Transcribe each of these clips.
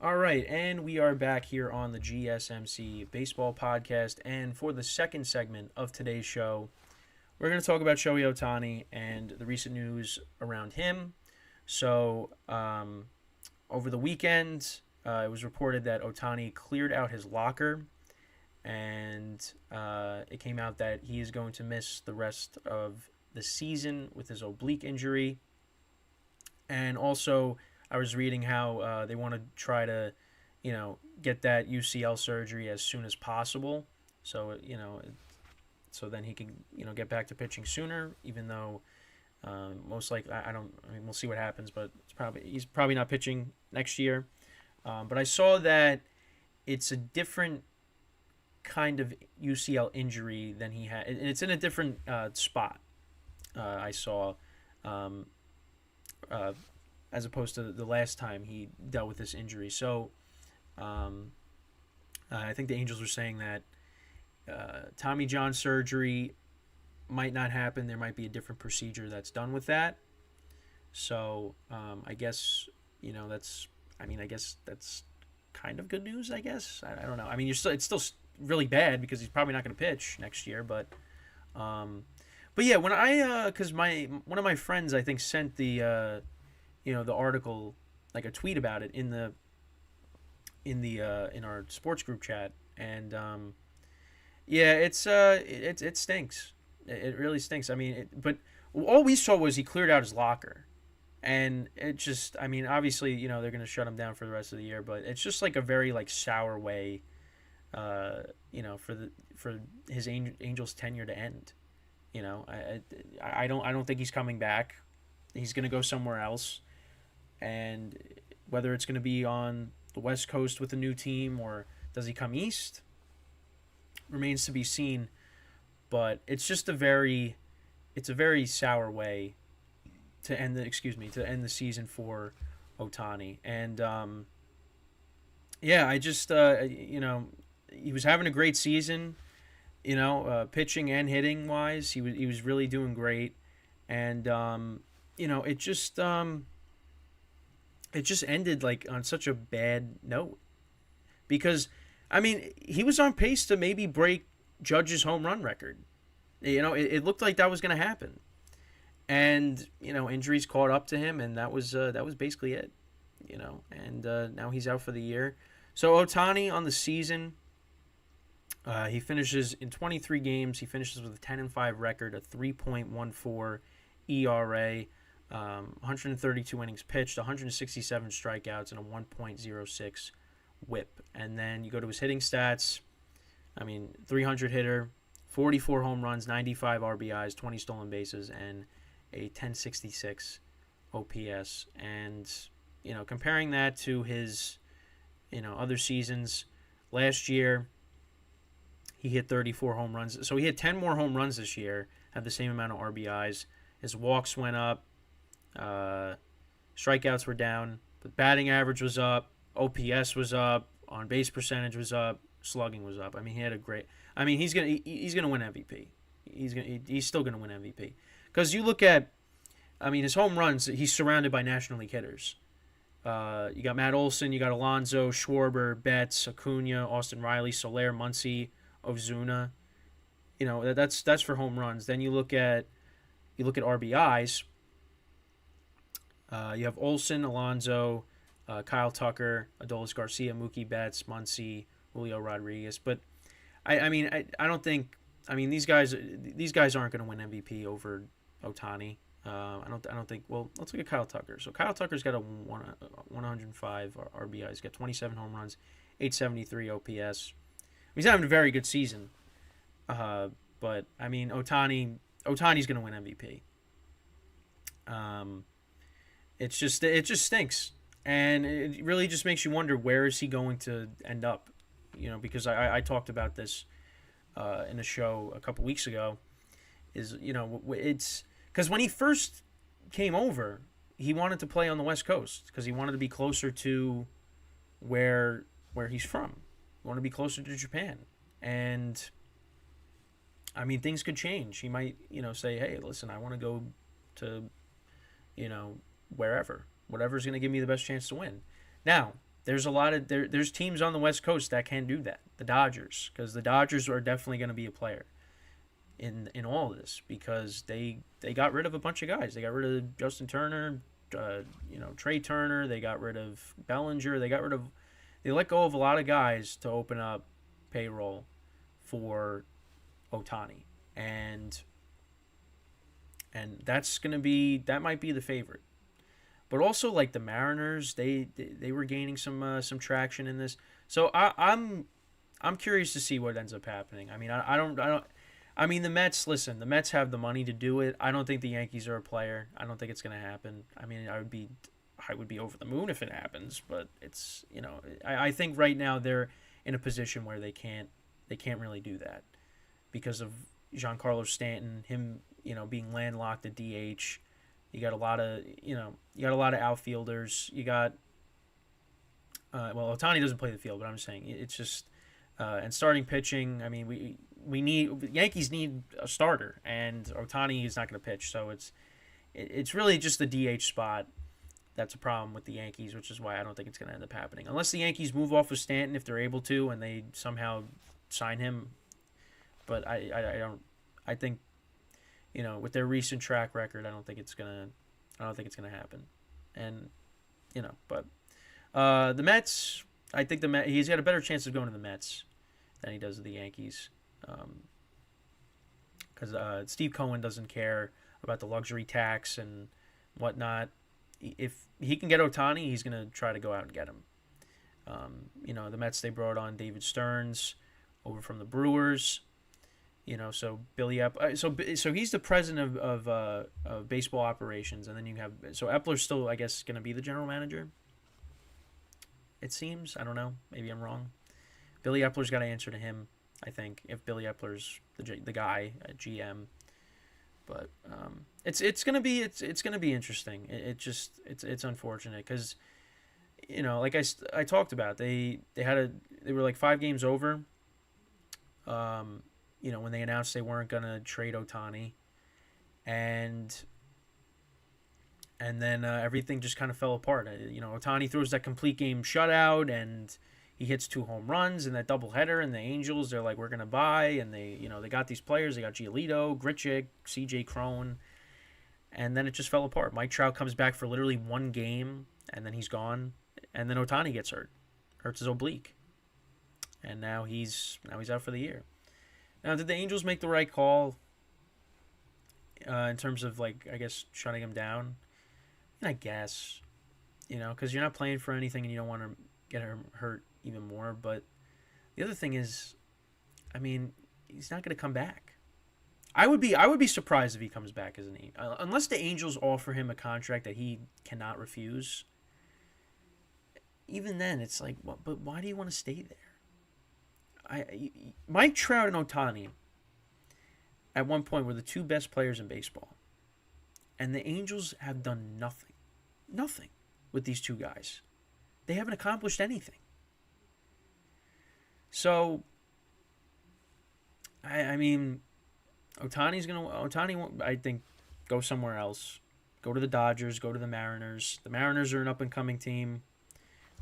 All right, and we are back here on the GSMC Baseball Podcast. And for the second segment of today's show, we're going to talk about Shohei Ohtani and the recent news around him. So, over the weekend, it was reported that Ohtani cleared out his locker, and it came out that he is going to miss the rest of the season with his oblique injury. And also, I was reading how they want to try to, get that UCL surgery as soon as possible. So, so then he can, get back to pitching sooner. Even though most likely, I don't. I mean, we'll see what happens, but he's probably not pitching next year. But I saw that it's a different kind of UCL injury than he had. It's in a different spot. I saw. As opposed to the last time he dealt with this injury. So I think the Angels were saying that Tommy John surgery might not happen. There might be a different procedure that's done with that. So I guess, I guess that's kind of good news, I guess. I don't know. I mean, it's still really bad because he's probably not going to pitch next year. But yeah, when because one of my friends, I think, sent the article, like a tweet about it in our sports group chat, and it stinks. It really stinks. I mean, but all we saw was he cleared out his locker, and it just, I mean, obviously, they're gonna shut him down for the rest of the year, but it's just like a very like sour way, for his Angels tenure to end. I don't think he's coming back. He's gonna go somewhere else. And whether it's going to be on the West Coast with a new team or does he come east remains to be seen. But it's just a very sour way to end the season for Ohtani. And I just he was having a great season, pitching and hitting wise. He was really doing great, and it just ended like on such a bad note, because I mean, he was on pace to maybe break Judge's home run record. It looked like that was going to happen, and injuries caught up to him, and that was basically it. And now he's out for the year. So Ohtani on the season, he finishes in 23 games. He finishes with a 10-5 record, a 3.14 ERA. 132 innings pitched, 167 strikeouts, and a 1.06 whip. And then you go to his hitting stats. I mean, 300 hitter, 44 home runs, 95 RBIs, 20 stolen bases, and a 1066 OPS. And, comparing that to his, other seasons, last year he hit 34 home runs. So he had 10 more home runs this year, had the same amount of RBIs. His walks went up. Strikeouts were down, but batting average was up, OPS was up, on base percentage was up, slugging was up. I mean, he had a great. I mean, he's gonna win MVP. He's still gonna win MVP, because you look at, I mean, his home runs. He's surrounded by National League hitters. You got Matt Olson, you got Alonso, Schwarber, Betts, Acuna, Austin Riley, Soler, Muncy, Ozuna. That's for home runs. Then you look at RBIs. You have Olson, Alonso, Kyle Tucker, Adolis Garcia, Mookie Betts, Muncy, Julio Rodriguez. But I don't think. I mean, these guys aren't going to win MVP over Ohtani. I don't think. Well, let's look at Kyle Tucker. So Kyle Tucker's got a 105 RBI. He's got 27 home runs, 873 OPS. He's having a very good season. But I mean, Ohtani's going to win MVP. It just stinks, and it really just makes you wonder, where is he going to end up? Because I talked about this in a show a couple weeks ago. It's because when he first came over, he wanted to play on the West Coast because he wanted to be closer to where he's from. He wanted to be closer to Japan, and I mean, things could change. He might say, hey, listen, I want to go to whatever's going to give me the best chance to win. Now, there's a lot of there's teams on the West Coast that can do that. The Dodgers, because the Dodgers are definitely going to be a player in all of this because they got rid of a bunch of guys. They got rid of Justin Turner, Trey Turner. They got rid of Bellinger. They let go of a lot of guys to open up payroll for Ohtani, and that might be the favorite. But also like the Mariners, they were gaining some traction in this. So I'm curious to see what ends up happening. I mean, I don't. I mean, the Mets. Listen, the Mets have the money to do it. I don't think the Yankees are a player. I don't think it's going to happen. I mean, I would be over the moon if it happens. But it's I think right now they're in a position where they can't really do that because of Giancarlo Stanton, him being landlocked at DH. You got a lot of outfielders. You got Ohtani doesn't play the field, but I'm just saying it's just and starting pitching. I mean, Yankees need a starter, and Ohtani is not going to pitch, so it's really just the DH spot that's a problem with the Yankees, which is why I don't think it's going to end up happening unless the Yankees move off of Stanton if they're able to, and they somehow sign him. But I don't. I think with their recent track record, I don't think it's gonna happen. And but the Mets, I think he's got a better chance of going to the Mets than he does with the Yankees, because Steve Cohen doesn't care about the luxury tax and whatnot. If he can get Ohtani, he's gonna try to go out and get him. The Mets, they brought on David Stearns over from the Brewers. So Billy so he's the president of baseball operations, and then you have Epler's still, I guess, going to be the general manager. It seems. I don't know. Maybe I'm wrong. Billy Epler's got to answer to him, I think, if Billy Epler's the guy at GM. But it's gonna be interesting. It's unfortunate because like I talked about, they were like 5 games over. When they announced they weren't going to trade Ohtani. And then everything just kind of fell apart. Ohtani throws that complete game shutout, and he hits 2 home runs in that doubleheader, and the Angels, they're like, we're going to buy, and they got these players. They got Giolito, Grichuk, CJ Cron, and then it just fell apart. Mike Trout comes back for literally 1 game, and then he's gone, and then Ohtani gets hurts his oblique, and now he's out for the year. Now, did the Angels make the right call in terms of, like, I guess, shutting him down? I guess, because you're not playing for anything and you don't want to get him hurt even more. But the other thing is, I mean, he's not going to come back. I would be surprised if he comes back as an Angel. Unless the Angels offer him a contract that he cannot refuse. Even then, it's like, but why do you want to stay there? Mike Trout and Ohtani at one point were the 2 best players in baseball, and the Angels have done nothing with these 2 guys. They haven't accomplished anything. So I mean, Ohtani won't, I think, go somewhere else. Go to the Dodgers, go to the Mariners. The Mariners are an up and coming team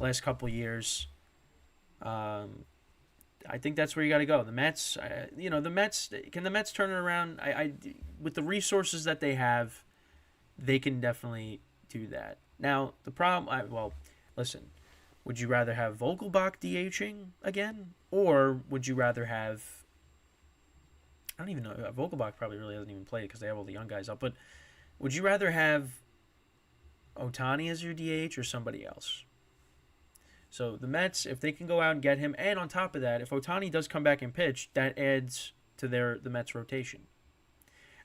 last couple years. I think that's where you got to go. The Mets, the Mets, can the Mets turn it around? With the resources that they have, they can definitely do that. Now, the problem, listen, would you rather have Vogelbach DHing again? Or would you rather have, I don't even know, Vogelbach probably really hasn't even played because they have all the young guys up, but would you rather have Ohtani as your DH or somebody else? So the Mets, if they can go out and get him, and on top of that, if Ohtani does come back and pitch, that adds to the Mets rotation.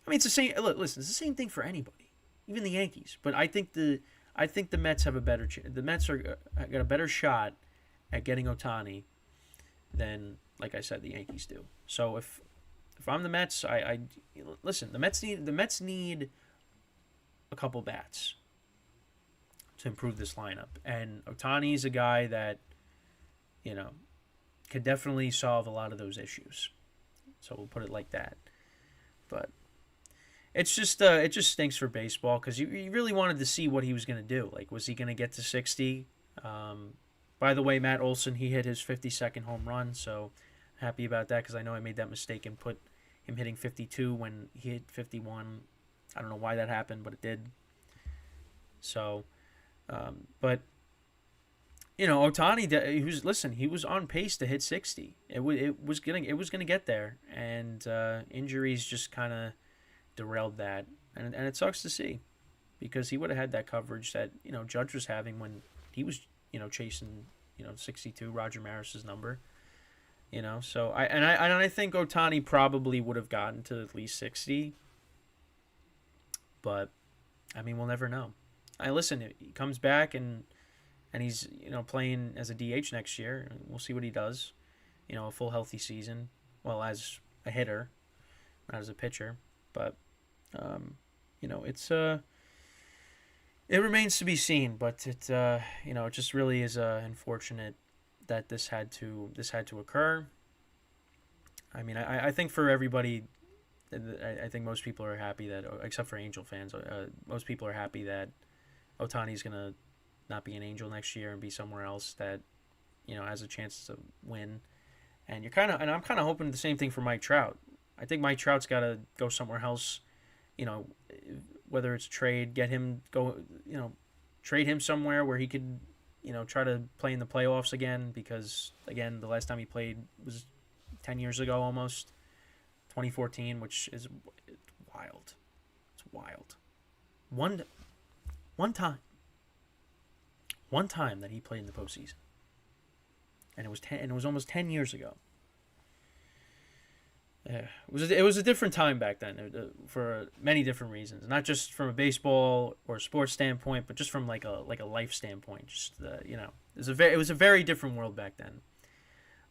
I mean, it's the same. Listen, it's the same thing for anybody, even the Yankees. But I think the Mets have a better. The Mets got a better shot at getting Ohtani than, like I said, the Yankees do. So if I'm the Mets, I listen. The Mets need a couple bats to improve this lineup. And Ohtani is a guy that, could definitely solve a lot of those issues. So we'll put it like that. But it's just it just stinks for baseball because you really wanted to see what he was going to do. Like, was he going to get to 60? By the way, Matt Olson, he hit his 52nd home run, so happy about that because I know I made that mistake and put him hitting 52 when he hit 51. I don't know why that happened, but it did. So, but Ohtani, he was on pace to hit 60. It was gonna get there, and injuries just kind of derailed that, and it sucks to see, because he would have had that coverage that Judge was having when he was chasing 62, Roger Maris's number. So I think Ohtani probably would have gotten to at least 60, but I mean, we'll never know. He comes back and he's playing as a DH next year. We'll see what he does. A full healthy season. Well, as a hitter, not as a pitcher. But it remains to be seen. But it just really is unfortunate that this had to occur. I mean, I think for everybody, I think most people are happy that, except for Angel fans, most people are happy that Ohtani's gonna not be an Angel next year and be somewhere else that has a chance to win. And I'm kind of hoping the same thing for Mike Trout. I think Mike Trout's got to go somewhere else. Whether it's trade, trade him somewhere where he could try to play in the playoffs again, because again, the last time he played was 10 years ago almost, 2014, which is wild. It's wild. One time that he played in the postseason, and it was almost 10 years ago. Yeah, it was a different time back then, for many different reasons, not just from a baseball or sports standpoint, but just from like a life standpoint. Just it was a very different world back then.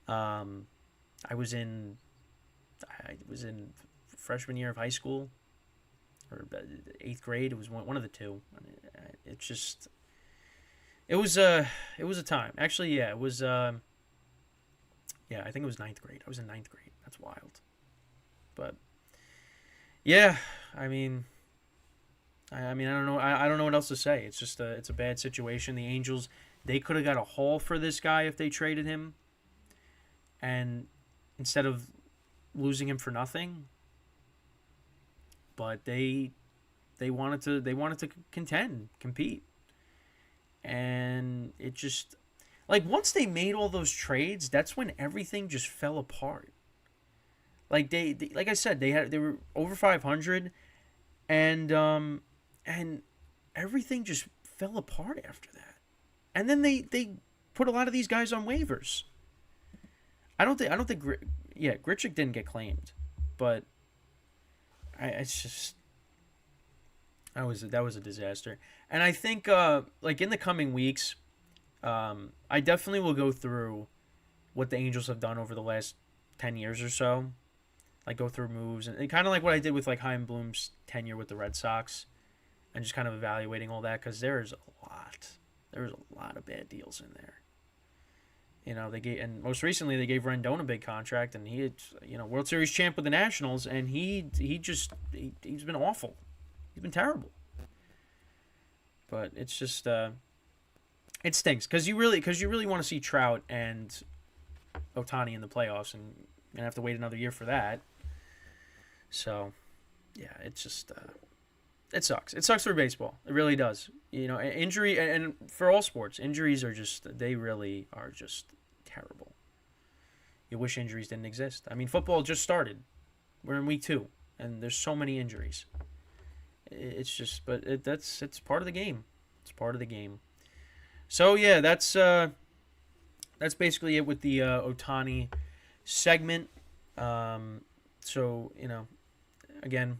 I was in freshman year of high school, or 8th grade. It was one of the two. It was a time. Actually, yeah, it was. I think it was 9th grade. I was in 9th grade. That's wild. But yeah, I mean, I don't know. I don't know what else to say. It's just it's a bad situation. The Angels, they could have got a haul for this guy if they traded him, and instead of losing him for nothing. But they wanted to compete. And it just, once they made all those trades, that's when everything just fell apart. Like like I said, they were over 500, and everything just fell apart after that. And then they put a lot of these guys on waivers. I don't think Grichuk didn't get claimed, but it's just, that was a disaster. And I think in the coming weeks, I definitely will go through what the Angels have done over the last 10 years or so. Go through moves, and kind of like what I did with Chaim Bloom's tenure with the Red Sox, and just kind of evaluating all that, because there's a lot of bad deals in there. And most recently they gave Rendon a big contract, and he had, World Series champ with the Nationals, and he's been awful. He's been terrible. But it's just it stinks, because you really want to see Trout and Ohtani in the playoffs, and you're gonna have to wait another year for that. So yeah, it's just it sucks. It sucks for baseball. It really does. Injury, and for all sports, injuries they really are just terrible. You wish injuries didn't exist. I mean, football just started. We're in week 2, and there's so many injuries. It's just, but it's part of the game. It's part of the game. So yeah, that's basically it with the Ohtani segment. So again,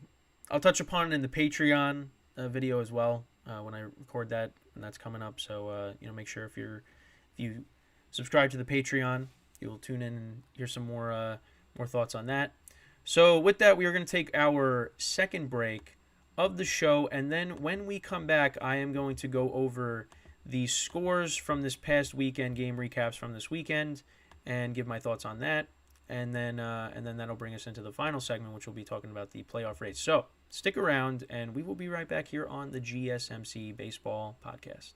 I'll touch upon it in the Patreon video as well when I record that, and that's coming up. So make sure if you subscribe to the Patreon, you'll tune in and hear some more thoughts on that. So with that, we are going to take our second break of the show, and then when we come back, I am going to go over the scores from this past weekend, game recaps from this weekend, and give my thoughts on that. And then that'll bring us into the final segment, which will be talking about the playoff race. So stick around, and we will be right back here on the GSMC Baseball Podcast.